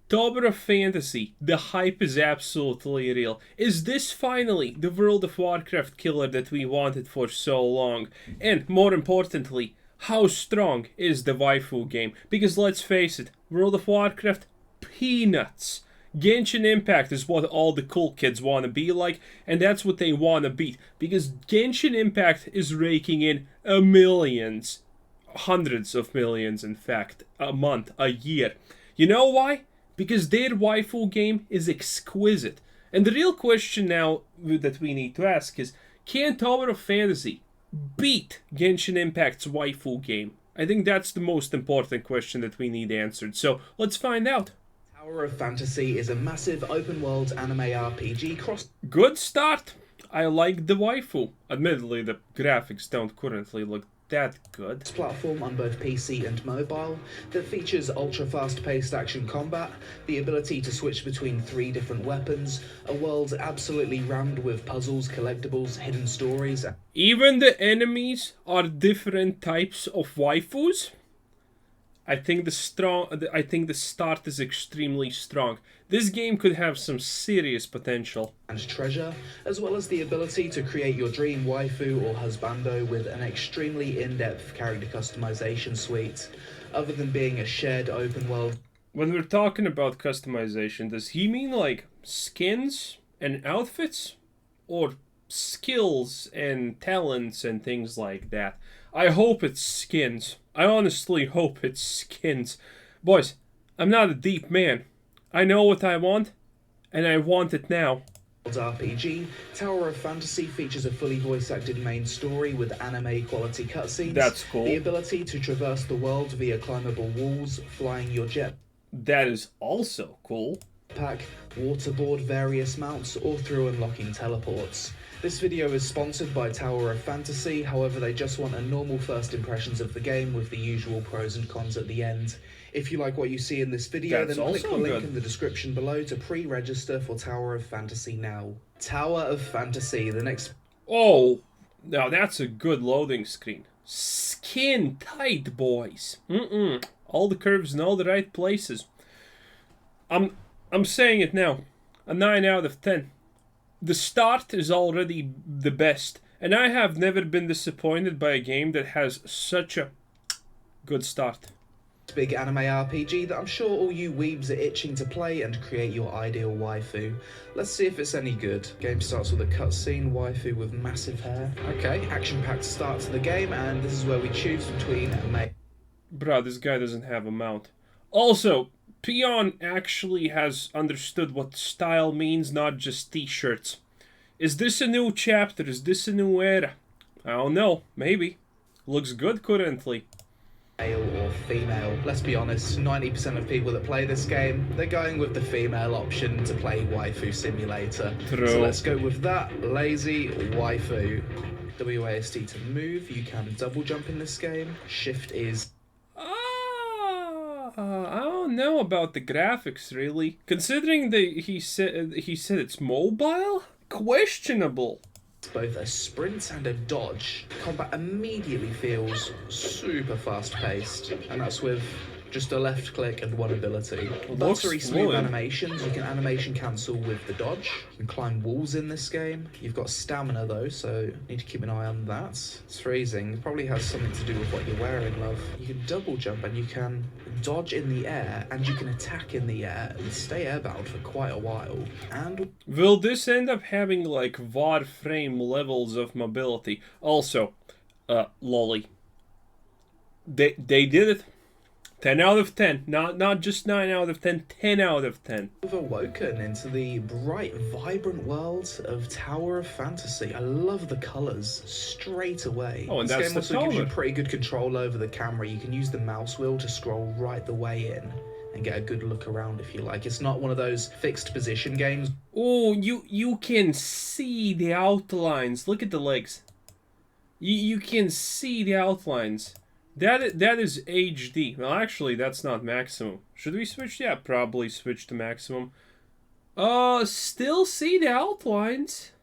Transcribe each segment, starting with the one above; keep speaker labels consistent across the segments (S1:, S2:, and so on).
S1: Tower of Fantasy. The hype is absolutely real. Is this finally the World of Warcraft killer that we wanted for so long? And more importantly, how strong is the waifu game? Because let's face it, World of Warcraft, peanuts. Genshin Impact is what all the cool kids want to be like, and that's what they want to beat. Because Genshin Impact is raking in millions, hundreds of millions, in fact, a month, a year. You know why? Because their waifu game is exquisite. And the real question now that we need to ask is, can Tower of Fantasy beat Genshin Impact's waifu game? I think that's the most important question that we need answered. So let's find out.
S2: Tower of Fantasy is a massive open-world anime RPG cross.
S1: Good start. I like the waifu. Admittedly, the graphics don't currently look that good.
S2: Platform on both PC and mobile that features ultra-fast paced action combat, the ability to switch between 3 different weapons, a world absolutely rammed with puzzles, collectibles, hidden stories.
S1: Even the enemies are different types of waifus. I think the start is extremely strong. This game could have some serious potential.
S2: And treasure, as well as the ability to create your dream waifu or husbando with an extremely in-depth character customization suite. Other than being a shared open world.
S1: When we're talking about customization, does he mean like skins and outfits? Or skills and talents and things like that? I hope it's skins. I honestly hope it's skins. Boys, I'm not a deep man. I know what I want, and I want it now.
S2: RPG, Tower of Fantasy features a fully voice-acted main story with anime-quality cutscenes.
S1: That's cool.
S2: The ability to traverse the world via climbable walls, flying your jet.
S1: That is also cool.
S2: Pack, waterboard various mounts, or through unlocking teleports. This video is sponsored by Tower of Fantasy, however they just want a normal first impressions of the game with the usual pros and cons at the end. If you like what you see in this video, then click the link in the description below to pre-register for Tower of Fantasy now. Tower of Fantasy, the next...
S1: Oh, now that's a good loading screen. Skin tight, boys. All the curves in all the right places. I'm saying it now. A 9 out of 10. The start is already the best, and I have never been disappointed by a game that has such a good start.
S2: Big anime RPG that I'm sure all you weebs are itching to play and create your ideal waifu. Let's see if it's any good. Game starts with a cutscene, waifu with massive hair. Okay, action-packed start to the game, and this is where we choose between
S1: Bruh, this guy doesn't have a mount. Also, Peon actually has understood what style means, not just t-shirts. Is this a new chapter? Is this a new era? I don't know. Maybe. Looks good currently.
S2: Male or female. Let's be honest, 90% of people that play this game, they're going with the female option to play Waifu Simulator.
S1: True.
S2: So let's go with that. Lazy Waifu. WASD to move. You can double jump in this game. Shift is...
S1: I don't know about the graphics, really. Considering he said it's mobile? Questionable.
S2: Both a sprint and a dodge. Combat immediately feels super fast-paced, and that's with just a left click and one ability. Buttery smooth animations. You can animation cancel with the dodge. You can climb walls in this game. You've got stamina though, so need to keep an eye on that. It's freezing. It probably has something to do with what you're wearing, love. You can double jump and you can dodge in the air, and you can attack in the air and stay airbound for quite a while. And
S1: will this end up having like Warframe levels of mobility? Also, lolly. They did it. 10 out of 10. Not just 9 out of 10, 10 out of 10.
S2: We've awoken into the bright, vibrant world of Tower of Fantasy. I love the colours straight away.
S1: Oh, and
S2: this
S1: that's
S2: game
S1: the
S2: also gives you pretty good control over the camera. You can use the mouse wheel to scroll right the way in and get a good look around if you like. It's not one of those fixed position games.
S1: Oh, you can see the outlines. Look at the legs. You can see the outlines. That is HD. Well, actually, that's not maximum. Should we switch? Yeah, probably switch to maximum. Still see the outlines.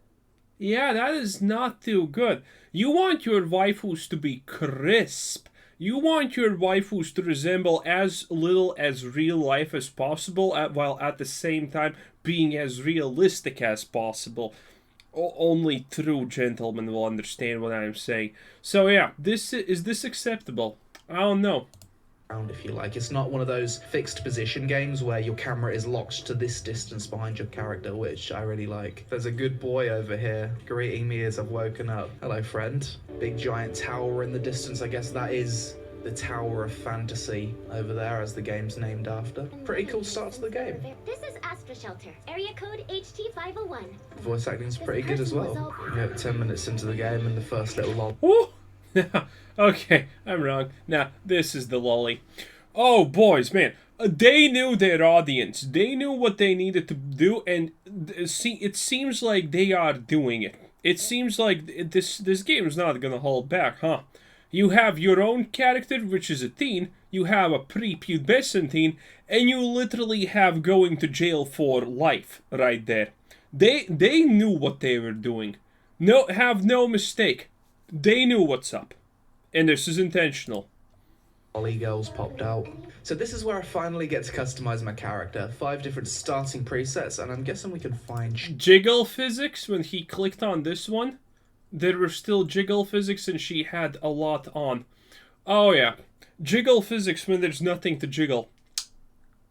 S1: Yeah, that is not too good. You want your waifus to be crisp. You want your waifus to resemble as little as real life as possible, while at the same time being as realistic as possible. Only true gentlemen will understand what I'm saying. So yeah, is this acceptable? I don't know.
S2: If you like. It's not one of those fixed position games where your camera is locked to this distance behind your character, which I really like. There's a good boy over here greeting me as I've woken up. Hello, friend. Big giant tower in the distance. I guess that is the Tower of Fantasy over there, as the game's named after. Pretty cool start to the game.
S3: This is Astra Shelter, area code HT501.
S2: Voice acting's pretty good as well. Yeah, 10 minutes into the game and the first little log.
S1: Woo! Okay, I'm wrong. Now, this is the lolly. Oh, boys, man. They knew their audience. They knew what they needed to do, and see, it seems like they are doing it. It seems like this game is not gonna hold back, huh? You have your own character, which is a teen. You have a prepubescent teen, and you literally have going to jail for life right there. They knew what they were doing. Have no mistake. They knew what's up. And this is intentional.
S2: Lolly girls popped out. So this is where I finally get to customize my character. 5 different starting presets, and I'm guessing we can find...
S1: Jiggle physics, when he clicked on this one, there were still jiggle physics and she had a lot on. Oh yeah. Jiggle physics when there's nothing to jiggle.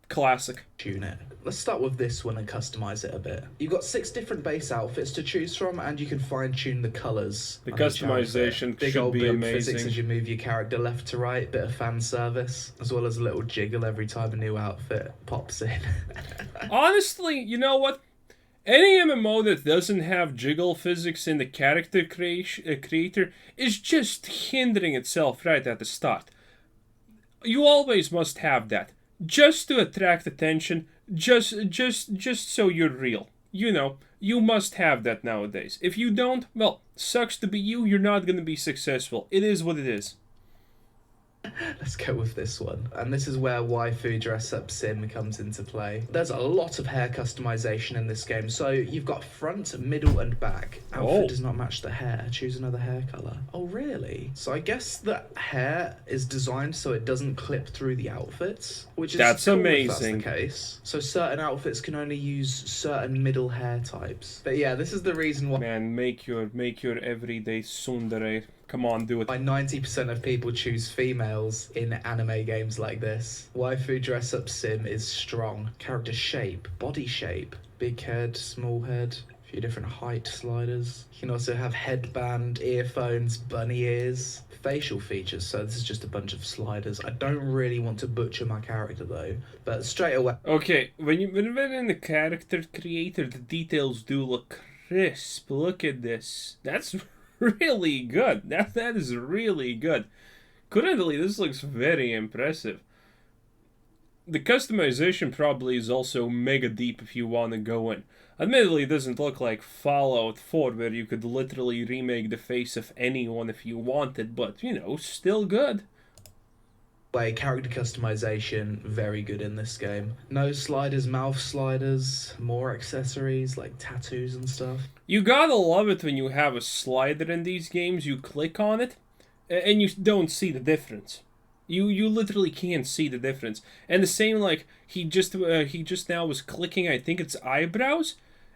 S1: Classic.
S2: Tune it. Let's start with this one and customize it a bit. You've got 6 different base outfits to choose from, and you can fine-tune the colours.
S1: The customization
S2: big
S1: should
S2: old
S1: be
S2: boob
S1: amazing.
S2: physics as you move your character left to right, bit of fan service, as well as a little jiggle every time a new outfit pops in.
S1: Honestly, you know what? Any MMO that doesn't have jiggle physics in the character creator is just hindering itself right at the start. You always must have that. Just to attract attention, just so you're real. You know, you must have that nowadays. If you don't, well, sucks to be you, you're not gonna be successful. It is what it is.
S2: Let's go with this one. And this is where Waifu Dress Up Sim comes into play. There's a lot of hair customization in this game. So you've got front, middle, and back. Outfit does not match the hair. Choose another hair color. Oh, really? So I guess the hair is designed so it doesn't clip through the outfits, which is
S1: That's
S2: cool
S1: amazing.
S2: if that's the case. So certain outfits can only use certain middle hair types. But yeah, this is the reason why...
S1: Man, make your everyday tsundere. Come on, do it.
S2: Why 90% of people choose females in anime games like this. Waifu Dress Up Sim is strong. Character shape, body shape, big head, small head, a few different height sliders. You can also have headband, earphones, bunny ears, facial features. So this is just a bunch of sliders. I don't really want to butcher my character though, but straight away.
S1: Okay, when we're in the character creator, the details do look crisp. Look at this. That's really good. That is really good. Currently, this looks very impressive. The customization probably is also mega deep if you want to go in. Admittedly, it doesn't look like Fallout 4, where you could literally remake the face of anyone if you wanted, but, you know, still good.
S2: Character customization, very good in this game. Nose sliders, mouth sliders, more accessories like tattoos and stuff.
S1: You gotta love it when you have a slider in these games, you click on it, and you don't see the difference. You literally can't see the difference. And the same, like, he just now was clicking, I think it's eyebrows,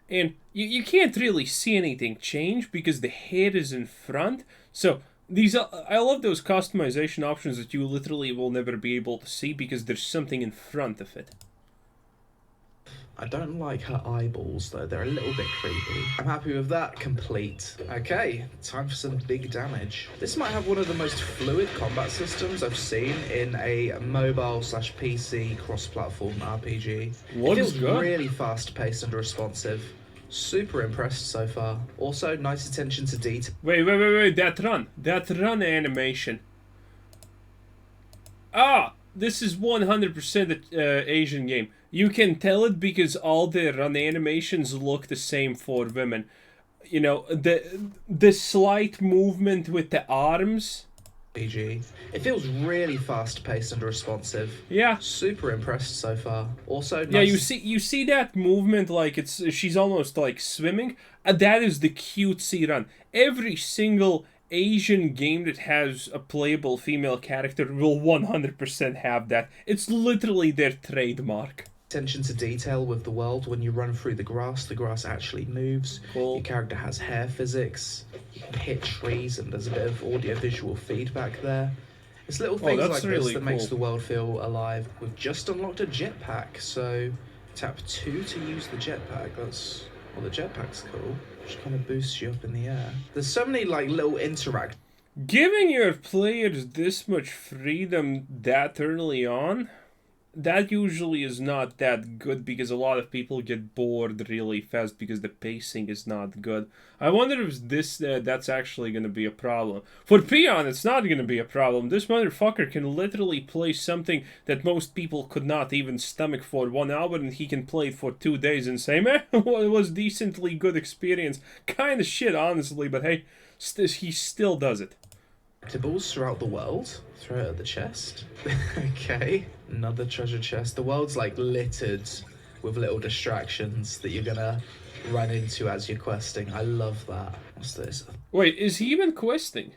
S1: and you can't really see anything change because the head is in front, so... I love those customization options that you literally will never be able to see because there's something in front of it.
S2: I don't like her eyeballs though, they're a little bit creepy. I'm happy with that, complete. Okay, time for some big damage. This might have one of the most fluid combat systems I've seen in a mobile/PC cross-platform RPG.
S1: Looks
S2: it feels
S1: good.
S2: Really fast-paced and responsive. Super impressed so far. Also, nice attention to detail.
S1: Wait, that run animation. This is 100% an Asian game. You can tell it because all the run animations look the same for women. You know, the slight movement with the arms.
S2: It feels really fast-paced and responsive.
S1: Yeah.
S2: Super impressed so far. Also, nice.
S1: Yeah, you see that movement like she's almost like swimming. That is the cutesy run. Every single Asian game that has a playable female character will 100% have that. It's literally their trademark.
S2: Attention to detail with the world. When you run through the grass actually moves.
S1: Cool.
S2: Your character has hair physics. You can hit trees, and there's a bit of audio-visual feedback there. It's little things like
S1: really
S2: this that
S1: cool.
S2: makes the world feel alive. We've just unlocked a jetpack, so tap 2 to use the jetpack. Well, the jetpack's cool. Just kind of boosts you up in the air. There's so many like little interact.
S1: Giving your players this much freedom that early on, that usually is not that good because a lot of people get bored really fast because the pacing is not good. I wonder if that's actually going to be a problem. For Peon, it's not going to be a problem. This motherfucker can literally play something that most people could not even stomach for 1 hour, and he can play it for 2 days and say, man, it was decently good experience. Kind of shit, honestly, but hey, he still does it.
S2: Collectibles throughout the world. Throw it at the chest. Okay. Another treasure chest. The world's like littered with little distractions that you're gonna run into as you're questing. I love that. What's this?
S1: Wait, is he even questing?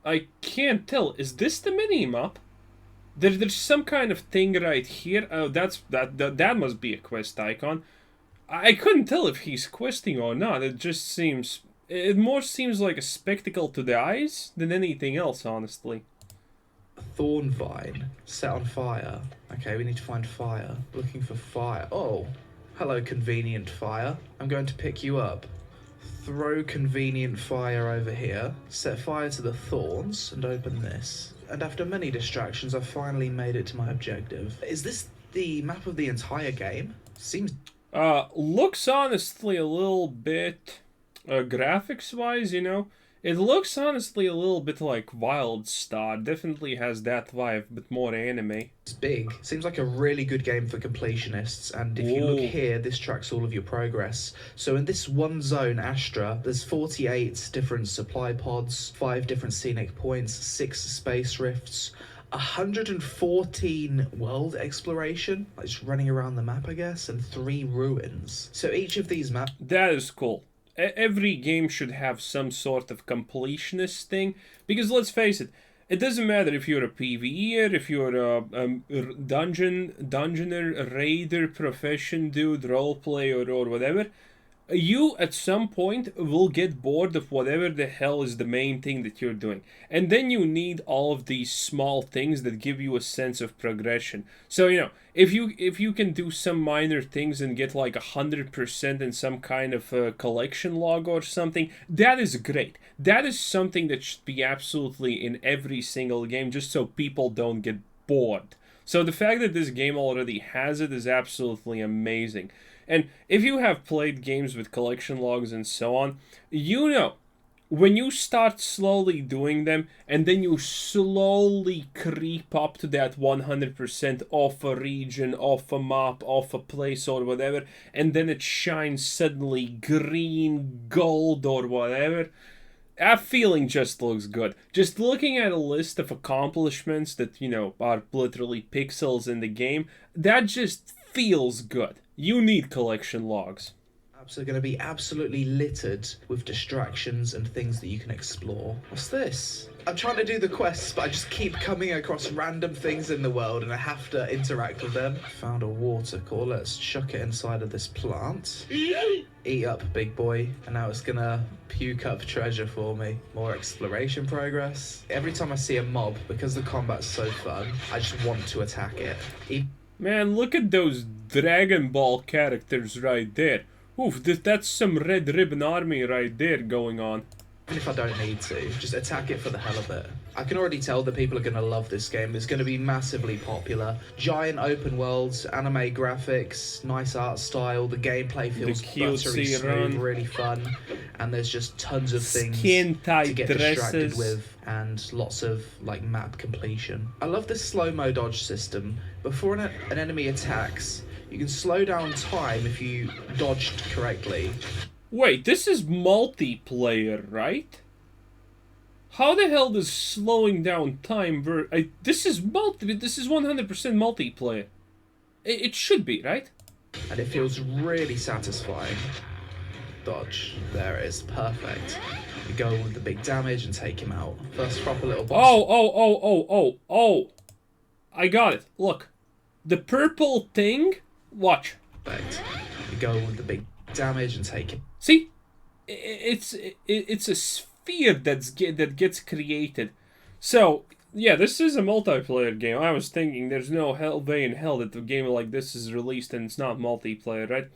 S1: I can't tell. Is this the mini-map? There's some kind of thing right here. Oh, that must be a quest icon. I couldn't tell if he's questing or not. It more seems like a spectacle to the eyes than anything else, honestly.
S2: Thorn vine set on fire. Okay, we need to find fire. Looking for fire. Oh, hello, convenient fire. I'm going to pick you up. Throw convenient fire over here. Set fire to the thorns and open this. And after many distractions, I've finally made it to my objective. Is this the map of the entire game? Seems...
S1: Looks honestly a little bit... graphics-wise, you know, it looks honestly a little bit like Wild Star. Definitely has that vibe, but more anime.
S2: It's big. Seems like a really good game for completionists, and if you look here, this tracks all of your progress. So in this one zone, Astra, there's 48 different supply pods, 5 different scenic points, 6 space rifts, 114 world exploration, like just running around the map, I guess, and 3 ruins. So each of these maps...
S1: That is cool. Every game should have some sort of completionist thing, because let's face it, it doesn't matter if you're a PvEer, if you're a dungeoner, raider, profession dude, roleplayer, or whatever. You, at some point, will get bored of whatever the hell is the main thing that you're doing. And then you need all of these small things that give you a sense of progression. So, you know, if you can do some minor things and get like 100% in some kind of collection log or something, that is great. That is something that should be absolutely in every single game, just so people don't get bored. So the fact that this game already has it is absolutely amazing. And if you have played games with collection logs and so on, you know, when you start slowly doing them, and then you slowly creep up to that 100% off a region, off a map, off a place or whatever, and then it shines suddenly green, gold or whatever, that feeling just looks good. Just looking at a list of accomplishments that, you know, are literally pixels in the game, that just feels good. You need collection logs.
S2: Maps are going to be absolutely littered with distractions and things that you can explore. What's this? I'm trying to do the quests, but I just keep coming across random things in the world and I have to interact with them. Found a water core. Let's chuck it inside of this plant. Eat up, big boy. And now it's going to puke up treasure for me. More exploration progress. Every time I see a mob, because the combat's so fun, I just want to attack it.
S1: Man, look at those Dragon Ball characters right there. Oof, that's some Red Ribbon Army right there going on.
S2: Even if I don't need to, just attack it for the hell of it. I can already tell that people are going to love this game. It's going to be massively popular. Giant open worlds, anime graphics, nice art style. The gameplay feels buttery smooth, really fun. And there's just tons of things to get distracted with, and lots of like map completion. I love this slow-mo dodge system. Before an enemy attacks, you can slow down time if you dodged correctly.
S1: Wait, this is multiplayer, right? How the hell does slowing down time this is 100% multiplayer. It should be, right?
S2: And it feels really satisfying. Dodge. There it is. Perfect. You go with the big damage and take him out. First proper little boss.
S1: Oh. I got it. Look. The purple thing. Watch.
S2: Perfect. You go with the big damage and take him.
S1: See? It's a sphere that gets created. So, yeah, this is a multiplayer game. I was thinking there's no way in hell that a game like this is released and it's not multiplayer, right?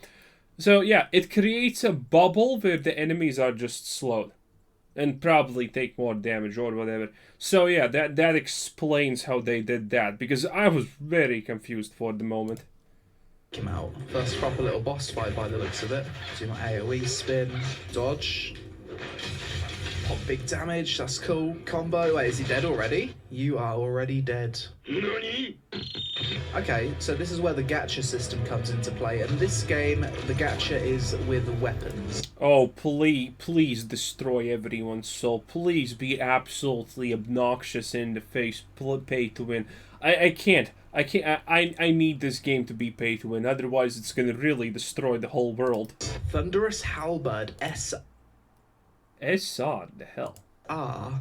S1: So, yeah, it creates a bubble where the enemies are just slowed. And probably take more damage or whatever. So, yeah, that explains how they did that. Because I was very confused for the moment.
S2: Him out. First proper little boss fight by the looks of it. Do my AoE spin, dodge, pop big damage, that's cool. Combo, wait, is he dead already? You are already dead. Okay, so this is where the gacha system comes into play, and this game, the gacha is with weapons.
S1: Oh, please destroy everyone's soul. Please be absolutely obnoxious in the face, pay to win. I can't. I need this game to be pay to win, otherwise it's gonna really destroy the whole world.
S2: Thunderous Halberd
S1: The hell?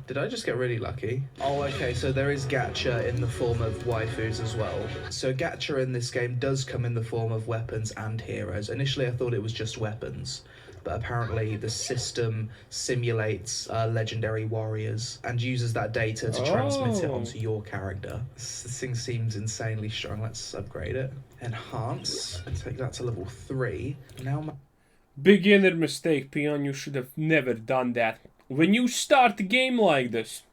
S2: Did I just get really lucky? Oh, okay, so there is gacha in the form of waifus as well. So gacha in this game does come in the form of weapons and heroes. Initially I thought it was just weapons, but apparently the system simulates legendary warriors and uses that data to transmit it onto your character. This thing seems insanely strong. Let's upgrade it. Enhance. Take that to level 3. Now
S1: Beginner mistake, Peon. You should have never done that. When you start a game like this,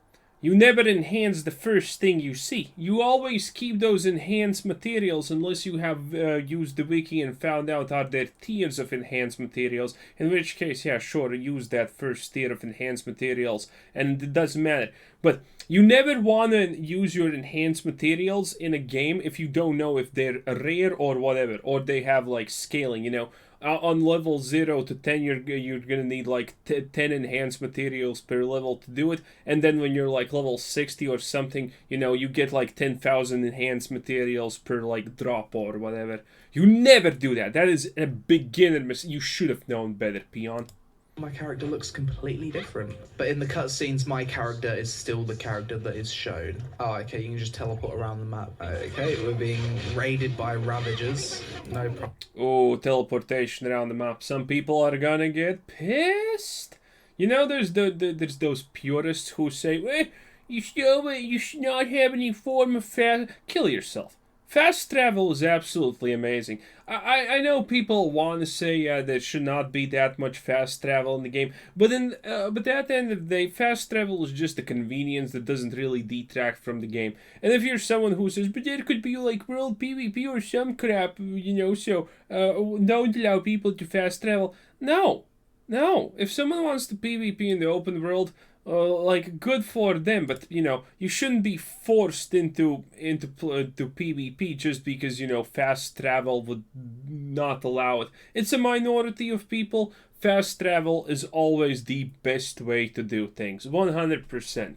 S1: you never enhance the first thing you see. You always keep those enhanced materials unless you have used the wiki and found out are there tiers of enhanced materials, in which case, yeah, sure, use that first tier of enhanced materials, and it doesn't matter. But you never want to use your enhanced materials in a game if you don't know if they're rare or whatever, or they have, like, scaling, you know. On level 0 to 10, you're gonna need like 10 enhanced materials per level to do it, and then when you're like level 60 or something, you know, you get like 10,000 enhanced materials per like drop or whatever. You never do that. That is a beginner mistake. You should have known better, Peon.
S2: my character looks completely different. But in the cutscenes, my character is still the character that is shown. Oh, okay, you can just teleport around the map. Okay, we're being raided by Ravagers. No problem.
S1: Oh, teleportation around the map. Some people are gonna get pissed. You know, there's there's those purists who say, well, you should not have any form of fast... Kill yourself. Fast travel is absolutely amazing. I know people want to say there should not be that much fast travel in the game, but at the end of the day, fast travel is just a convenience that doesn't really detract from the game. And if you're someone who says, but there could be like world PvP or some crap, you know, so don't allow people to fast travel. No. If someone wants to PvP in the open world, like, good for them, but, you know, you shouldn't be forced into PvP just because, you know, fast travel would not allow it. It's a minority of people. Fast travel is always the best way to do things. 100%.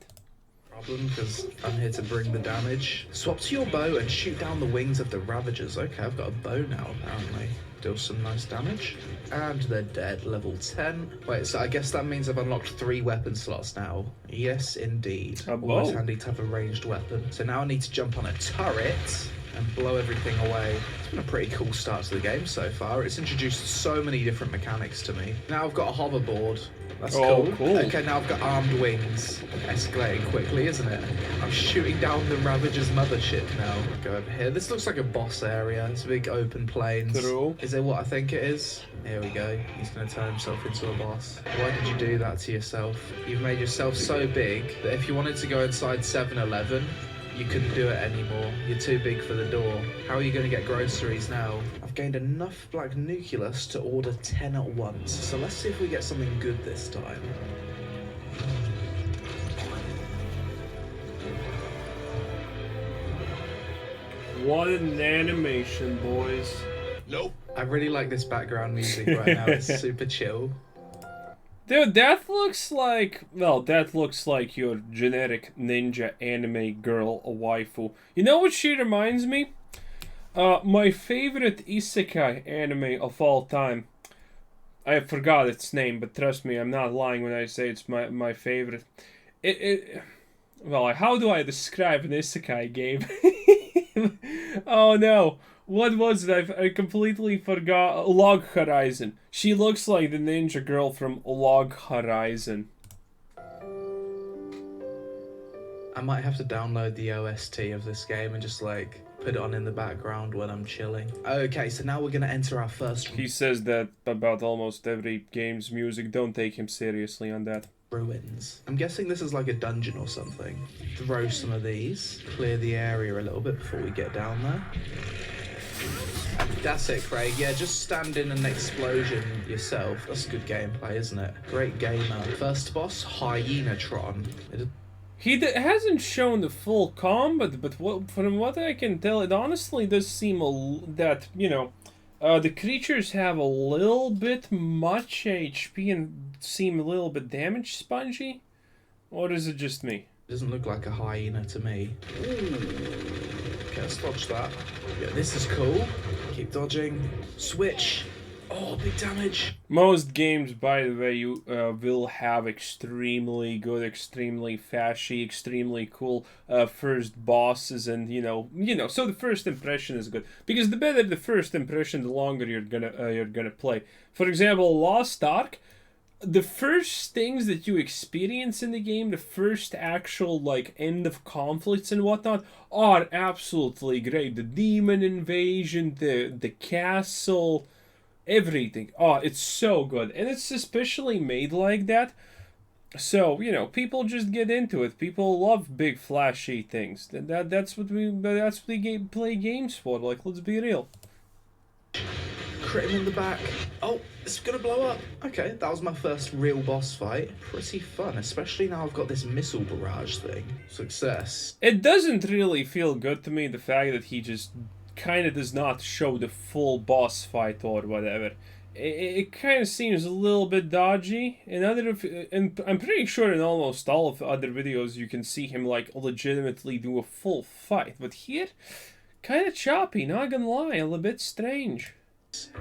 S2: Problem, because I'm here to bring the damage. Swap to your bow and shoot down the wings of the Ravagers. Okay, I've got a bow now, apparently. Deal some nice damage. And they're dead, level 10. Wait, so I guess that means I've unlocked 3 weapon slots now. Yes, indeed. Always handy to have a ranged weapon. So now I need to jump on a turret and blow everything away. It's been a pretty cool start to the game so far. It's introduced so many different mechanics to me. Now I've got a hoverboard. That's cool. Okay, now I've got armed wings. Escalating quickly, isn't it? I'm shooting down the Ravager's mothership now. Go over here. This looks like a boss area. It's big open plains.
S1: True.
S2: Is it what I think it is? Here we go. He's going to turn himself into a boss. Why did you do that to yourself? You've made yourself so big that if you wanted to go inside 7-Eleven, you couldn't do it anymore. You're too big for the door. How are you going to get groceries now? I've gained enough black nucleus to order 10 at once. So let's see if we get something good this time.
S1: What an animation, boys.
S2: Nope. I really like this background music right now. It's super chill.
S1: Dude, that looks like, well, that looks like your generic ninja anime girl, a waifu. You know what she reminds me? My favorite isekai anime of all time. I forgot its name, but trust me, I'm not lying when I say it's my favorite. Well, how do I describe an isekai game? Oh no, what was it? I completely forgot. Log Horizon. She looks like the ninja girl from Log Horizon.
S2: I might have to download the OST of this game and just like put it on in the background when I'm chilling. Okay, so now we're gonna enter our first.
S1: He says that about almost every game's music. Don't take him seriously on that.
S2: Ruins. I'm guessing this is like a dungeon or something. Throw some of these, clear the area a little bit before we get down there. That's it, Craig. Yeah, just stand in an explosion yourself. That's good gameplay, isn't it? Great gamer. First boss, Hyena-tron.
S1: He hasn't shown the full combat, but from what I can tell, it honestly does seem that, you know, the creatures have a little bit much HP and seem a little bit damage spongy. Or is it just me?
S2: Doesn't look like a hyena to me. Okay, let's dodge that. Yeah, this is cool. Keep dodging. Switch. Oh, big damage.
S1: Most games, by the way, you will have extremely good, extremely fashy, extremely cool first bosses, and you know. So the first impression is good because the better the first impression, the longer you're gonna play. For example, Lost Ark. The first things that you experience in the game, the first actual like end of conflicts and whatnot, are absolutely great. The demon invasion, the castle. Everything. Oh, it's so good. And it's especially made like that. So, you know, people just get into it. People love big flashy things. That's what we play games for. Like, let's be real.
S2: Crit him in the back. Oh, it's gonna blow up. Okay, that was my first real boss fight. Pretty fun, especially now I've got this missile barrage thing. Success.
S1: It doesn't really feel good to me, the fact that he just kind of does not show the full boss fight or whatever. It kind of seems a little bit dodgy. And I'm pretty sure in almost all of the other videos you can see him like legitimately do a full fight. But here, kind of choppy, not gonna lie, a little bit strange.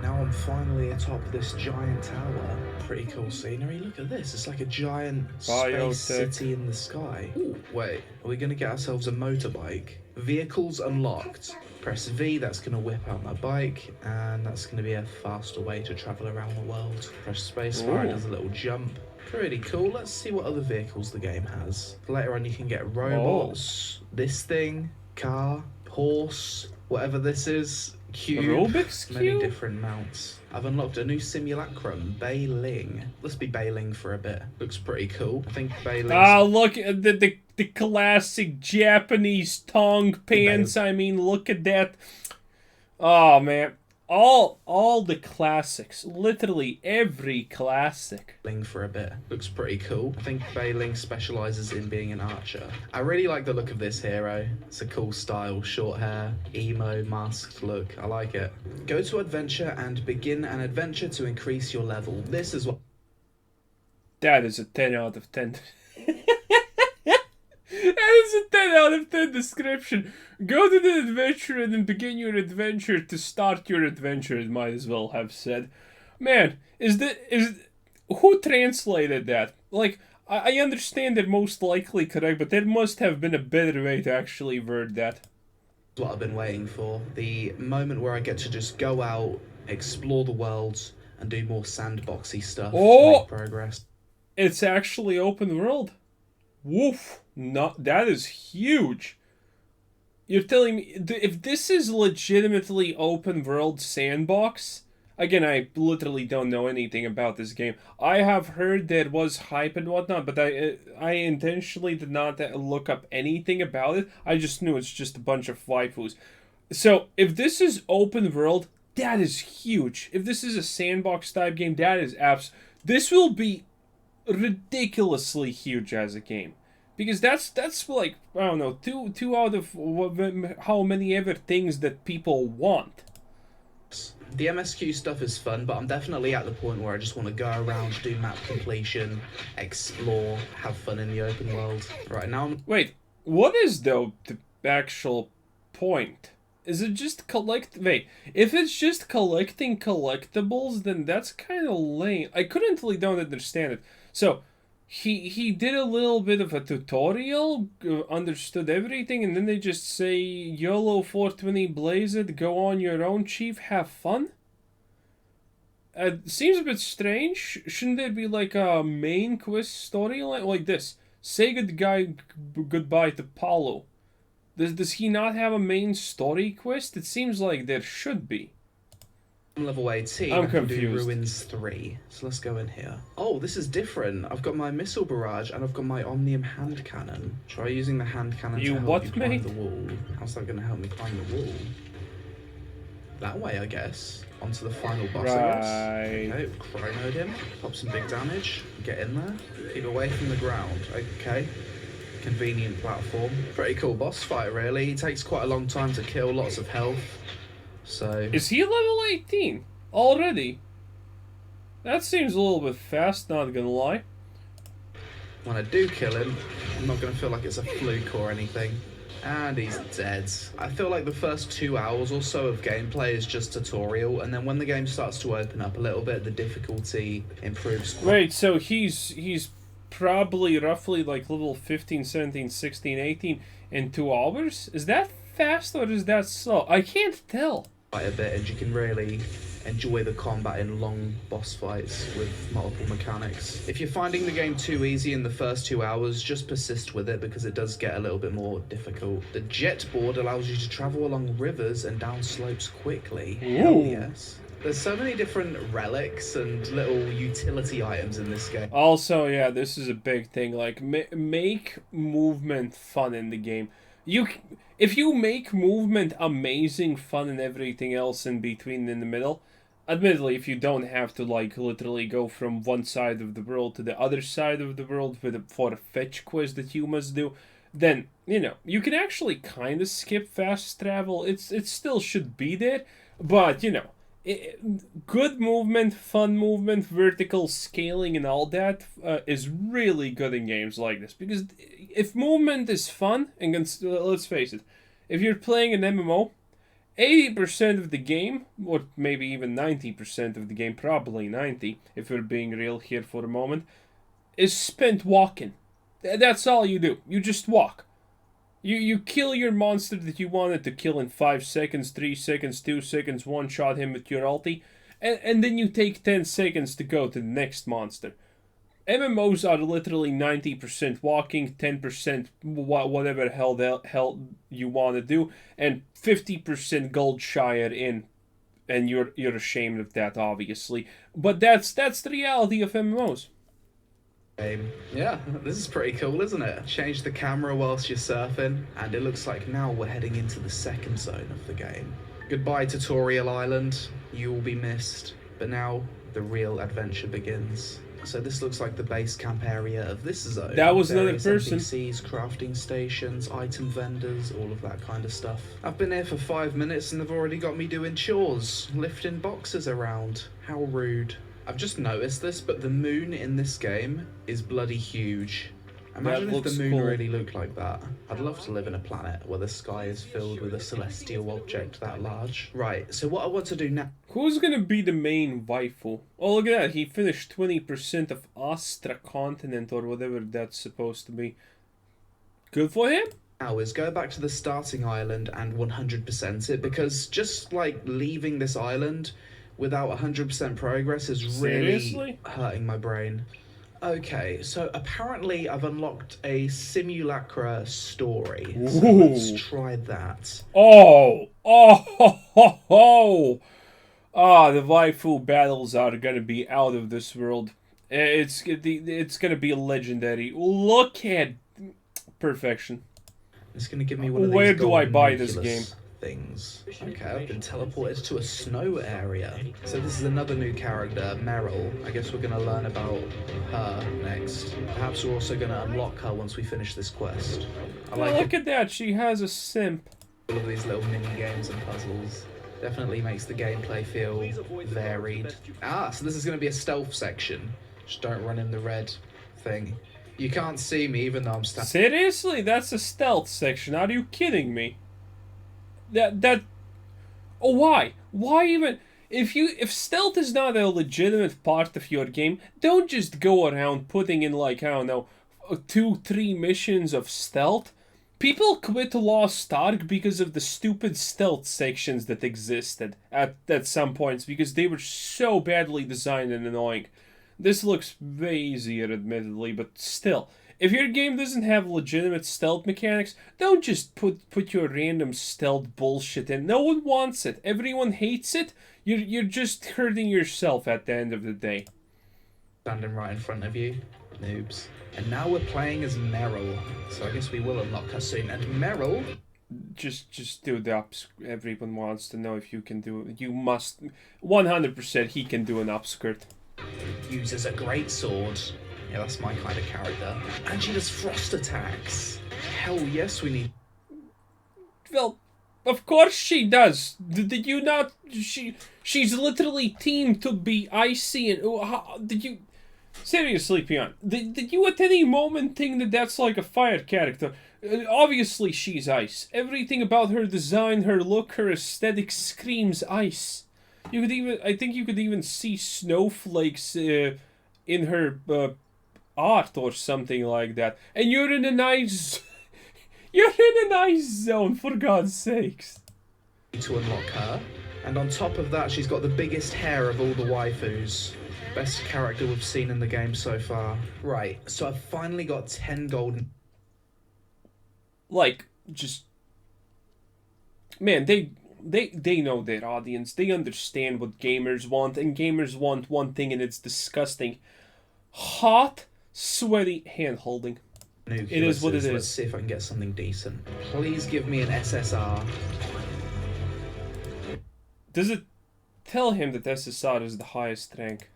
S2: Now I'm finally atop this giant tower. Pretty cool scenery. Look at this. It's like a giant space city in the sky. Ooh, wait, are we gonna get ourselves a motorbike? Vehicles unlocked. Press V, that's going to whip out my bike, and that's going to be a faster way to travel around the world. Press spacebar, it does a little jump. Pretty cool. Let's see what other vehicles the game has. Later on you can get robots, this thing, car, horse, whatever this is, cube,
S1: Rubik's
S2: many
S1: Cube?
S2: different mounts. I've unlocked a new simulacrum, Bei Ling. Let's be Bei Ling for a bit. Looks pretty cool. I think Bei Ling.
S1: Ah, look at the classic Japanese tongue pants. I mean, look at that. Oh man, all the classics. Literally every classic.
S2: Ling for a bit. Looks pretty cool. I think Bei Ling specializes in being an archer. I really like the look of this hero. It's a cool style, short hair, emo, masked look. I like it. Go to adventure and begin an adventure to increase your level. This is what.
S1: That is a 10 out of 10. That is a 10 out of 10 description. Go to the adventure and then begin your adventure to start your adventure, it might as well have said. Man, who translated that? Like, I understand they're most likely correct, but there must have been a better way to actually word that.
S2: What I've been waiting for. The moment where I get to just go out, explore the world, and do more sandboxy stuff to make progress.
S1: It's actually open world. Woof. That is huge. You're telling me, if this is legitimately open world sandbox, again, I literally don't know anything about this game. I have heard there was hype and whatnot, but I intentionally did not look up anything about it. I just knew it's just a bunch of waifus. So, if this is open world, that is huge. If this is a sandbox type game, that is this will be ridiculously huge as a game. Because that's like, I don't know, two out of how many ever things that people want.
S2: The MSQ stuff is fun, but I'm definitely at the point where I just want to go around, do map completion, explore, have fun in the open world. Right now
S1: Wait, what is though the actual point? Is it just wait, if it's just collecting collectibles, then that's kind of lame. I currently don't understand it. So, he did a little bit of a tutorial, understood everything, and then they just say, YOLO 420 blaze it, go on your own, chief, have fun? Seems a bit strange. Shouldn't there be like a main quest storyline like this? Say goodbye to Paulo. Does he not have a main story quest? It seems like there should be.
S2: I'm level 18.
S1: I'm
S2: I can
S1: confused.
S2: do Ruins 3. So let's go in here. Oh, this is different. I've got my missile barrage and I've got my omnium hand cannon. Try using the hand cannon to help you climb the wall. How's that going to help me climb the wall? That way, I guess. Onto the final boss, I guess. Okay, chronoed him. Pop some big damage. Get in there. Keep away from the ground. Okay. Convenient platform. Pretty cool boss fight, really. He takes quite a long time to kill. Lots of health. So...
S1: Is he level 18? Already? That seems a little bit fast, not gonna lie.
S2: When I do kill him, I'm not going to feel like it's a fluke or anything. And he's dead. I feel like the first 2 hours or so of gameplay is just tutorial, and then when the game starts to open up a little bit, the difficulty improves.
S1: Wait, so he's probably roughly like level 15, 17, 16, 18 in 2 hours? Is that fast or is that slow? I can't tell.
S2: Quite a bit, and you can really enjoy the combat in long boss fights with multiple mechanics. If you're finding the game too easy in the first 2 hours, just persist with it because it does get a little bit more difficult. The jet board allows you to travel along rivers and down slopes quickly. Hell yes. There's so many different relics and little utility items in this game.
S1: Also, yeah, this is a big thing. Like, make movement fun in the game. If you make movement amazing, fun, and everything else in between, in the middle, admittedly, if you don't have to, like, literally go from one side of the world to the other side of the world for a fetch quest that you must do, then, you know, you can actually kind of skip fast travel. It still should be there, but, you know, good movement, fun movement, vertical scaling, and all that is really good in games like this. Because if movement is fun, and let's face it, if you're playing an MMO, 80% of the game, or maybe even 90% of the game, probably 90, if we're being real here for a moment, is spent walking. That's all you do. You just walk. You kill your monster that you wanted to kill in 5 seconds, 3 seconds, 2 seconds, one-shot him with your ulti, and then you take 10 seconds to go to the next monster. MMOs are literally 90% walking, 10% whatever hell you want to do, and 50% gold shire in, and you're ashamed of that, obviously. But that's the reality of MMOs.
S2: Yeah, this is pretty cool, isn't it? Change the camera whilst you're surfing, and it looks like now we're heading into the second zone of the game. Goodbye, Tutorial Island. You will be missed. But now, the real adventure begins. So this looks like the base camp area of this zone.
S1: That was another
S2: Various
S1: person.
S2: NPCs, crafting stations, item vendors, all of that kind of stuff. I've been here for 5 minutes and they've already got me doing chores, lifting boxes around. How rude. I've just noticed this, but the moon in this game is bloody huge. Imagine if the moon really looked like that. I'd love to live in a planet where the sky is filled with a celestial object that large. Right, so what I want to do now...
S1: Who's gonna be the main waifu? Oh, look at that. He finished 20% of Astra continent or whatever that's supposed to be. Good for him?
S2: Now is go back to the starting island and 100% it, because just like leaving this island without 100% progress is really hurting my brain. Okay, so apparently I've unlocked a simulacra story. So let's try that.
S1: Oh, the waifu battles are gonna be out of this world. It's gonna be legendary. Look at perfection.
S2: It's gonna give me one of these.
S1: Where do I buy this game?
S2: Things. Okay, I've been teleported to a snow area. So this is another new character, Meryl. I guess we're gonna learn about her next. Perhaps we're also gonna unlock her once we finish this quest.
S1: Look at that, she has a simp.
S2: All of these little mini games and puzzles. Definitely makes the gameplay feel varied. Ah, so this is gonna be a stealth section. Just don't run in the red thing. You can't see me even though I'm standing.
S1: Seriously? That's a stealth section. Are you kidding me? Oh, why? Why even? If stealth is not a legitimate part of your game, don't just go around putting in like, I don't know, 2-3 missions of stealth. People quit Lost Ark because of the stupid stealth sections that existed at some points because they were so badly designed and annoying. This looks way easier, admittedly, but still. If your game doesn't have legitimate stealth mechanics, don't just put your random stealth bullshit in. No one wants it. Everyone hates it. You're just hurting yourself at the end of the day.
S2: Standing right in front of you, noobs. And now we're playing as Meryl, so I guess we will unlock her soon. And Meryl...
S1: Just do the ups. Everyone wants to know if you can do it. You must... 100% he can do an upskirt.
S2: Uses a great sword. Yeah, that's my kind of character. And she does frost attacks. Hell yes, we need...
S1: Well, of course she does. Did you not... She's literally teamed to be icy and... did you... Seriously, Pion, did you at any moment think that that's like a fire character? Obviously she's ice. Everything about her design, her look, her aesthetic screams ice. You could even... I think you could even see snowflakes in her art or something like that. And you're in a nice... You're in a nice zone, for God's sakes.
S2: To unlock her. And on top of that, she's got the biggest hair of all the waifus. Best character we've seen in the game so far. Right, so I've finally got 10 golden...
S1: Like, just... Man, they know their audience. They understand what gamers want, and gamers want one thing, and it's disgusting. Hot, sweaty hand-holding. It is what it is.
S2: Let's see if I can get something decent. Please give me an SSR.
S1: Does it tell him that SSR is the highest rank?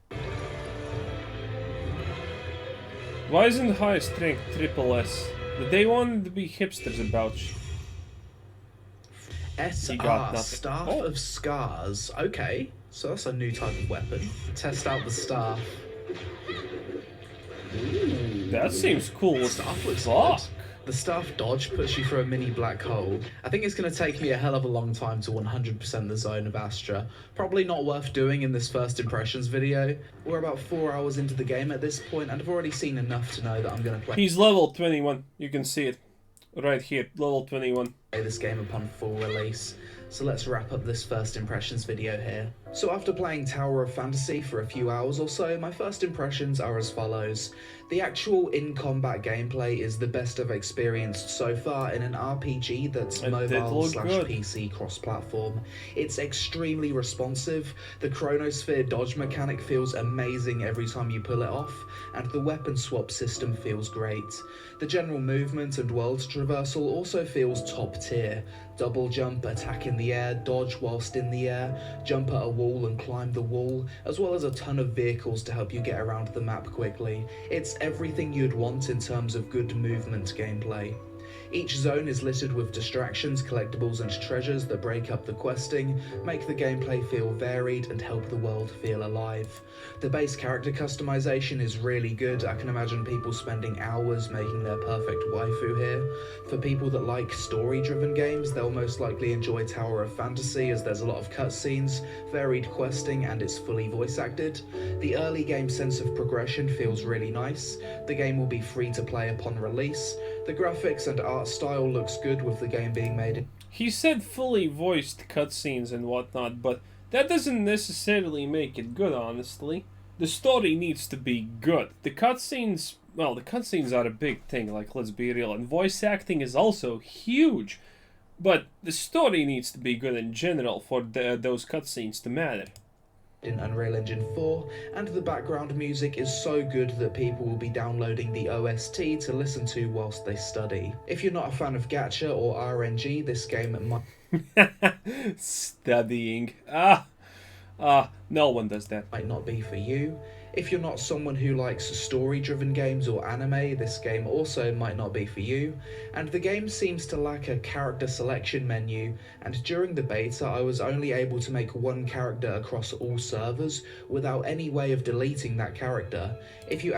S1: Why isn't the highest rank triple S? They wanted to be hipsters about you.
S2: SR, Staff of Scars. Okay, so that's a new type of weapon. Test out the staff. Ooh.
S1: That seems cool.
S2: The staff looks good. The staff dodge puts you through a mini black hole. I think it's going to take me a hell of a long time to 100% the zone of Astra. Probably not worth doing in this first impressions video. We're about 4 hours into the game at this point, and I've already seen enough to know that I'm going to play...
S1: He's level 21. You can see it. Right here, level 21.
S2: This game upon full release. So let's wrap up this first impressions video here. So after playing Tower of Fantasy for a few hours or so, my first impressions are as follows. The actual in-combat gameplay is the best I've experienced so far in an RPG that's mobile/PC cross-platform. It's extremely responsive, the chronosphere dodge mechanic feels amazing every time you pull it off, and the weapon swap system feels great. The general movement and world traversal also feels top tier. Double jump, attack in the air, dodge whilst in the air, jump at a wall and climb the wall, as well as a ton of vehicles to help you get around the map quickly. It's everything you'd want in terms of good movement gameplay. Each zone is littered with distractions, collectibles and treasures that break up the questing, make the gameplay feel varied and help the world feel alive. The base character customization is really good. I can imagine people spending hours making their perfect waifu here. For people that like story-driven games, they'll most likely enjoy Tower of Fantasy as there's a lot of cutscenes, varied questing and it's fully voice acted. The early game sense of progression feels really nice. The game will be free to play upon release. The graphics and art style looks good with the game being made.
S1: He said fully voiced cutscenes and whatnot, but that doesn't necessarily make it good, honestly. The story needs to be good. The cutscenes, well, the cutscenes are a big thing, like, let's be real, and voice acting is also huge. But the story needs to be good in general for those cutscenes to matter.
S2: In Unreal Engine 4, and the background music is so good that people will be downloading the OST to listen to whilst they study. If you're not a fan of Gacha or RNG, this game might...
S1: Studying. No one does that.
S2: Might not be for you. If you're not someone who likes story-driven games or anime, this game also might not be for you. And the game seems to lack a character selection menu, and during the beta I was only able to make one character across all servers without any way of deleting that character. If you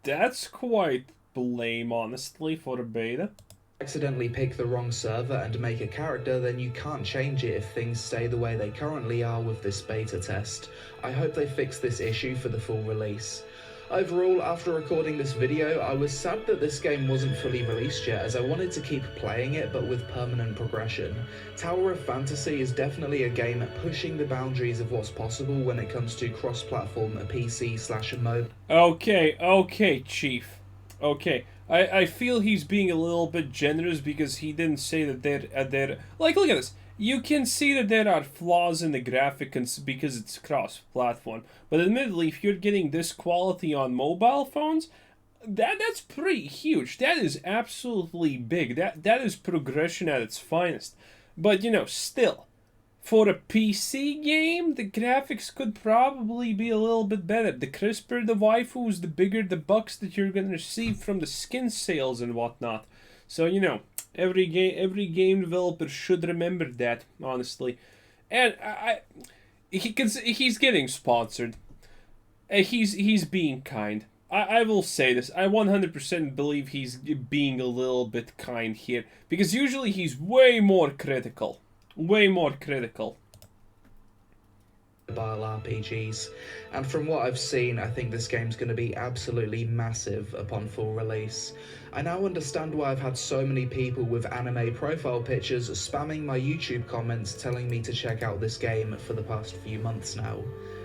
S1: That's quite lame, honestly, for a beta.
S2: accidentally pick the wrong server and make a character, then you can't change it if things stay the way they currently are with this beta test. I hope they fix this issue for the full release. Overall, after recording this video, I was sad that this game wasn't fully released yet, as I wanted to keep playing it but with permanent progression. Tower of Fantasy is definitely a game pushing the boundaries of what's possible when it comes to cross-platform PC/mobile.
S1: Okay, Chief. Okay. I feel he's being a little bit generous because he didn't say that they're like, look at this. You can see that there are flaws in the graphics because it's cross-platform. But admittedly, if you're getting this quality on mobile phones, that's pretty huge. That is absolutely big. That is progression at its finest. But still, for a PC game, the graphics could probably be a little bit better. The crisper the waifus, the bigger the bucks that you're gonna receive from the skin sales and whatnot. So every game developer should remember that, honestly. And he's getting sponsored. He's being kind. I will say this. I 100% believe he's being a little bit kind here, because usually he's way more critical. Way more critical.
S2: Mobile RPGs, and from what I've seen, I think this game's going to be absolutely massive upon full release. I now understand why I've had so many people with anime profile pictures spamming my YouTube comments telling me to check out this game for the past few months now.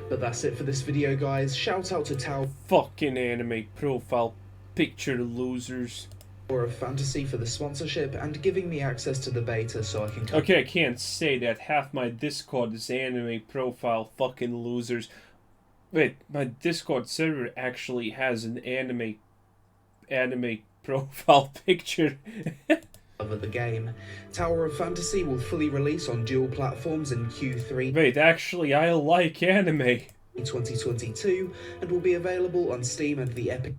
S2: But that's it for this video, guys. Shout out to Tower
S1: Fucking anime profile picture losers.
S2: of Fantasy for the sponsorship and giving me access to the beta so I can...
S1: Okay, I can't say that. Half my Discord is anime profile fucking losers. Wait, my Discord server actually has an anime profile picture.
S2: Of the game. Tower of Fantasy will fully release on dual platforms in Q3.
S1: Wait, actually, I like anime.
S2: 2022 and will be available on Steam and the Epic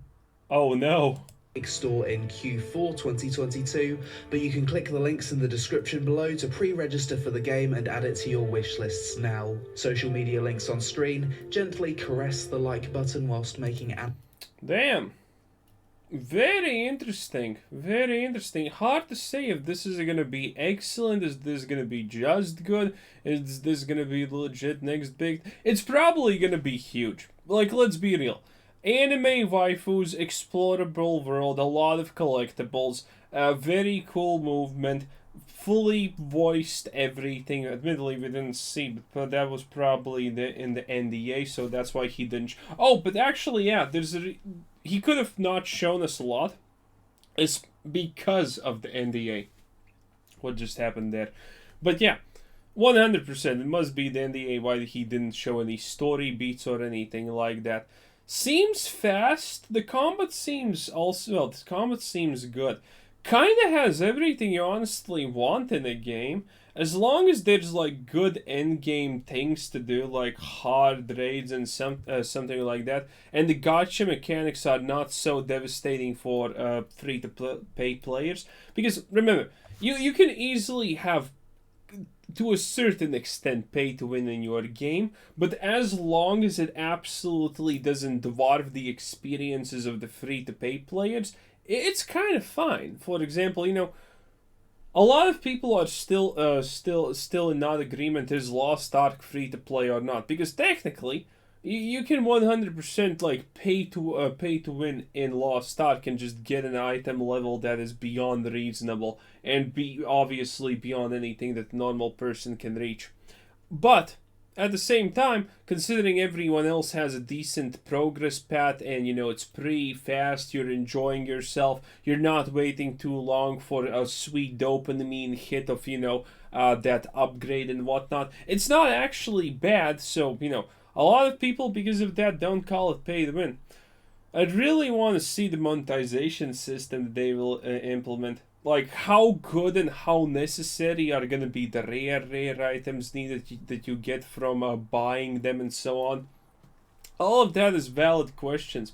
S1: Oh no.
S2: Store in Q4 2022, but you can click the links in the description below to pre-register for the game and add it to your wish lists now. Social media links on screen. Gently caress the like button whilst making an...
S1: Damn. Very interesting. Very interesting. Hard to say if this is going to be excellent. Is this going to be just good? Is this going to be legit next big? It's probably going to be huge. Like, let's be real. Anime waifus, explorable world, a lot of collectibles, very cool movement, fully voiced everything. Admittedly, we didn't see, but that was probably in the NDA, so that's why he didn't. Oh, but actually, yeah, he could have not shown us a lot. It's because of the NDA. What just happened there? But yeah, 100%. It must be the NDA why he didn't show any story beats or anything like that. Seems fast. The combat seems good. Kinda has everything you honestly want in a game. As long as there's like good end-game things to do, like hard raids and something like that, and the gacha mechanics are not so devastating for free-to-play players. Because remember, you can easily have, to a certain extent, pay to win in your game, but as long as it absolutely doesn't dwarf the experiences of the free-to-pay players, it's kind of fine. For example, a lot of people are still in not agreement is Lost Ark free-to-play or not, because technically you can 100% like pay to win in Lost Ark and just get an item level that is beyond reasonable and be obviously beyond anything that a normal person can reach. But at the same time, considering everyone else has a decent progress path and it's pretty fast, you're enjoying yourself, you're not waiting too long for a sweet dopamine hit of that upgrade and whatnot, it's not actually bad. So a lot of people, because of that, don't call it pay to win. I'd really want to see the monetization system that they will implement. Like, how good and how necessary are going to be the rare items needed that you get from buying them and so on. All of that is valid questions.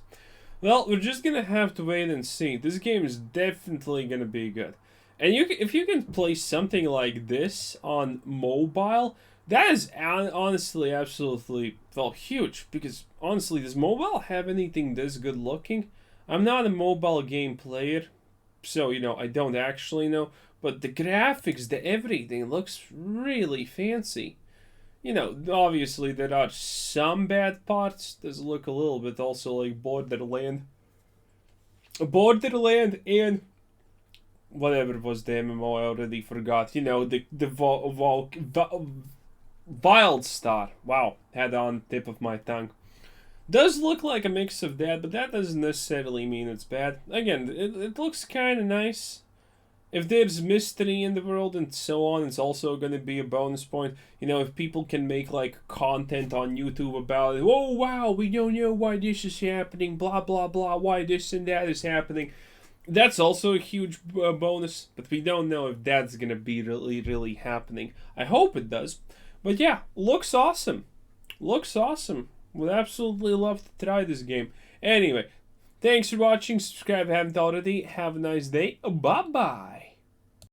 S1: Well, we're just going to have to wait and see. This game is definitely going to be good. And if you can play something like this on mobile, that is honestly absolutely, huge. Because, honestly, does mobile have anything this good looking? I'm not a mobile game player. So, you know, I don't actually know. But the graphics, the everything looks really fancy. You know, obviously there are some bad parts. Does look a little bit also like Borderland. Borderland and whatever was the MMO, I already forgot. You know, the Wild Star. Wow, had on tip of my tongue. Does look like a mix of that, but that doesn't necessarily mean it's bad. Again, it looks kind of nice. If there's mystery in the world and so on, it's also going to be a bonus point. You know, if people can make, like, content on YouTube about it. Oh, wow, we don't know why this is happening, blah, blah, blah, why this and that is happening. That's also a huge bonus, but we don't know if that's going to be really, really happening. I hope it does. But yeah, looks awesome. Looks awesome. Would absolutely love to try this game. Anyway, thanks for watching. Subscribe if you haven't already. Have a nice day. Bye-bye.